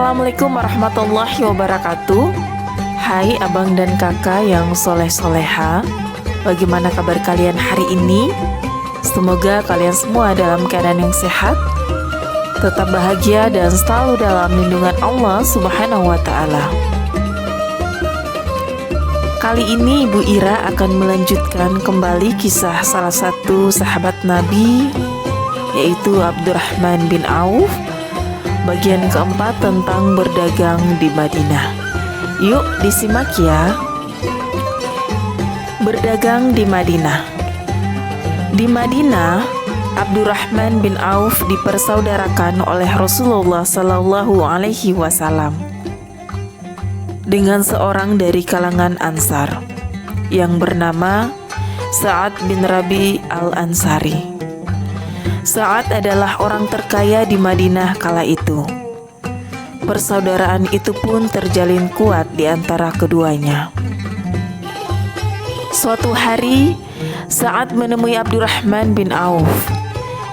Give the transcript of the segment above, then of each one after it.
Assalamualaikum warahmatullahi wabarakatuh. Hai abang dan kakak yang soleh-soleha, bagaimana kabar kalian hari ini? Semoga kalian semua dalam keadaan yang sehat, tetap bahagia dan selalu dalam lindungan Allah Subhanahu wa Ta'ala. Kali ini Ibu Ira akan melanjutkan kembali kisah salah satu sahabat Nabi, yaitu Abdurrahman bin Auf, bagian keempat tentang berdagang di Madinah. Yuk disimak ya. Berdagang di Madinah. Di Madinah, Abdurrahman bin Auf dipersaudarakan oleh Rasulullah Sallallahu Alaihi Wasallam dengan seorang dari kalangan Ansar yang bernama Sa'ad bin Rabi al-Ansari. Sa'ad adalah orang terkaya di Madinah kala itu. Persaudaraan itu pun terjalin kuat di antara keduanya. Suatu hari, Sa'ad menemui Abdurrahman bin Auf.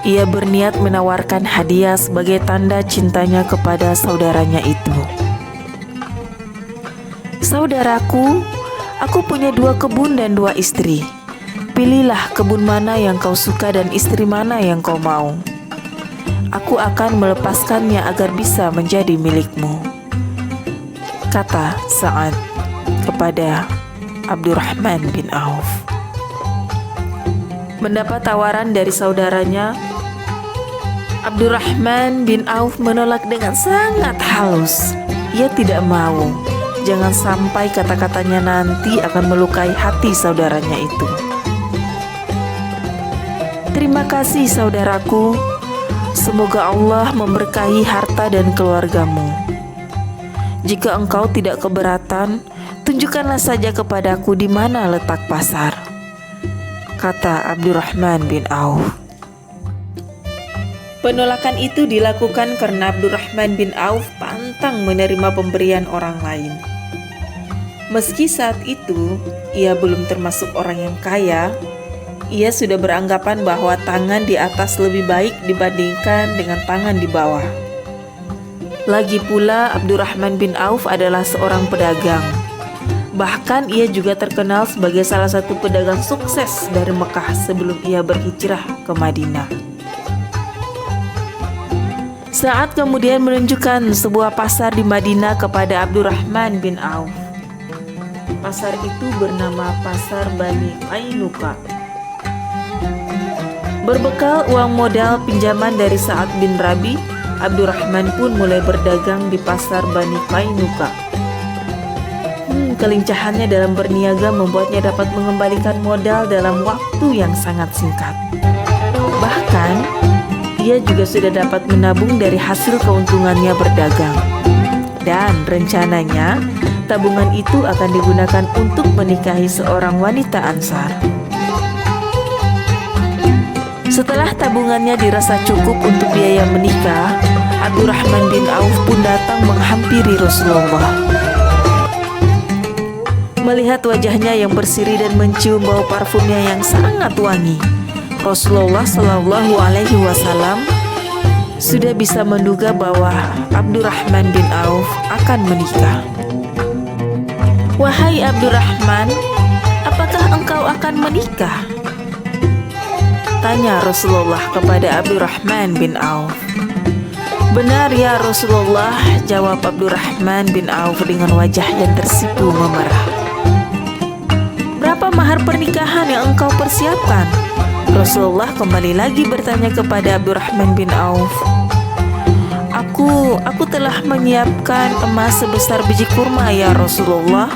Ia berniat menawarkan hadiah sebagai tanda cintanya kepada saudaranya itu. "Saudaraku, aku punya 2 kebun dan 2 istri. Pilihlah kebun mana yang kau suka dan istri mana yang kau mau. Aku akan melepaskannya agar bisa menjadi milikmu," kata Sa'ad kepada Abdurrahman bin Auf. Mendapat tawaran dari saudaranya, Abdurrahman bin Auf menolak dengan sangat halus. Ia tidak mau. Jangan sampai kata-katanya nanti akan melukai hati saudaranya itu. "Terima kasih saudaraku. Semoga Allah memberkahi harta dan keluargamu. Jika engkau tidak keberatan, tunjukkanlah saja kepadaku di mana letak pasar," kata Abdurrahman bin Auf. Penolakan itu dilakukan karena Abdurrahman bin Auf pantang menerima pemberian orang lain. Meski saat itu ia belum termasuk orang yang kaya, ia sudah beranggapan bahwa tangan di atas lebih baik dibandingkan dengan tangan di bawah. Lagi pula Abdurrahman bin Auf adalah seorang pedagang. Bahkan ia juga terkenal sebagai salah satu pedagang sukses dari Mekah sebelum ia berhijrah ke Madinah. Sa'ad kemudian menunjukkan sebuah pasar di Madinah kepada Abdurrahman bin Auf. Pasar itu bernama Pasar Bani Qainuqa. Berbekal uang modal pinjaman dari Sa'ad bin Rabi, Abdurrahman pun mulai berdagang di Pasar Bani Qainuqa. Kelincahannya dalam berniaga membuatnya dapat mengembalikan modal dalam waktu yang sangat singkat. Bahkan, ia juga sudah dapat menabung dari hasil keuntungannya berdagang. Dan rencananya, tabungan itu akan digunakan untuk menikahi seorang wanita Ansar. Setelah tabungannya dirasa cukup untuk biaya menikah, Abdurrahman bin Auf pun datang menghampiri Rasulullah. Melihat wajahnya yang berseri dan mencium bau parfumnya yang sangat wangi, Rasulullah Shallallahu Alaihi Wasallam sudah bisa menduga bahwa Abdurrahman bin Auf akan menikah. "Wahai Abdurrahman, apakah engkau akan menikah?" tanya Rasulullah kepada Abdurrahman bin Auf. "Benar ya Rasulullah," jawab Abdurrahman bin Auf dengan wajah yang tersipu memerah. "Berapa mahar pernikahan yang engkau persiapkan?" Rasulullah kembali lagi bertanya kepada Abdurrahman bin Auf. Aku telah menyiapkan emas sebesar biji kurma ya Rasulullah,"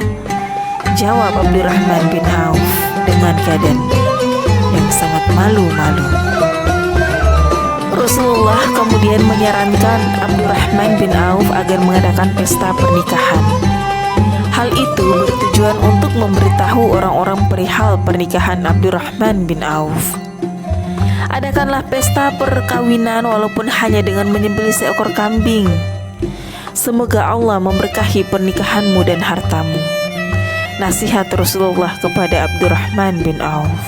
jawab Abdurrahman bin Auf dengan keadaan yang sangat malu-malu. Rasulullah kemudian menyarankan Abdurrahman bin Auf agar mengadakan pesta pernikahan. Hal itu bertujuan untuk memberitahu orang-orang perihal pernikahan Abdurrahman bin Auf. Adakanlah pesta perkawinan walaupun hanya dengan menyembelih seekor kambing. Semoga Allah memberkahi pernikahanmu dan hartamu, nasihat Rasulullah kepada Abdurrahman bin Auf.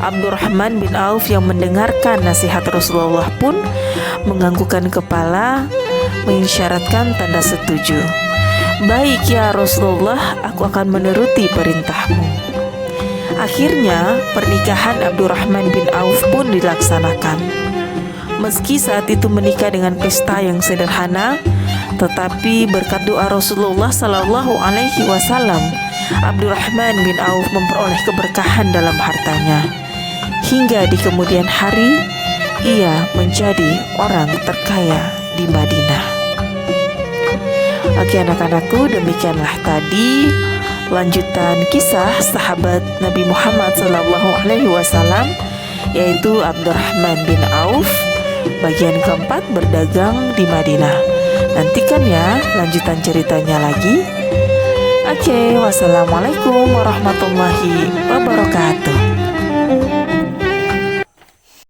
Abdurrahman bin Auf yang mendengarkan nasihat Rasulullah pun menganggukkan kepala, mengisyaratkan tanda setuju. "Baik ya Rasulullah, aku akan menuruti perintahmu." Akhirnya pernikahan Abdurrahman bin Auf pun dilaksanakan. Meski saat itu menikah dengan pesta yang sederhana, tetapi berkat doa Rasulullah Sallallahu Alaihi Wasallam, Abdurrahman bin Auf memperoleh keberkahan dalam hartanya. Hingga di kemudian hari, ia menjadi orang terkaya di Madinah. Oke anak-anakku, demikianlah tadi lanjutan kisah sahabat Nabi Muhammad SAW, yaitu Abdurrahman bin Auf, bagian keempat, berdagang di Madinah. Nantikan ya lanjutan ceritanya lagi. Oke, wassalamualaikum warahmatullahi wabarakatuh.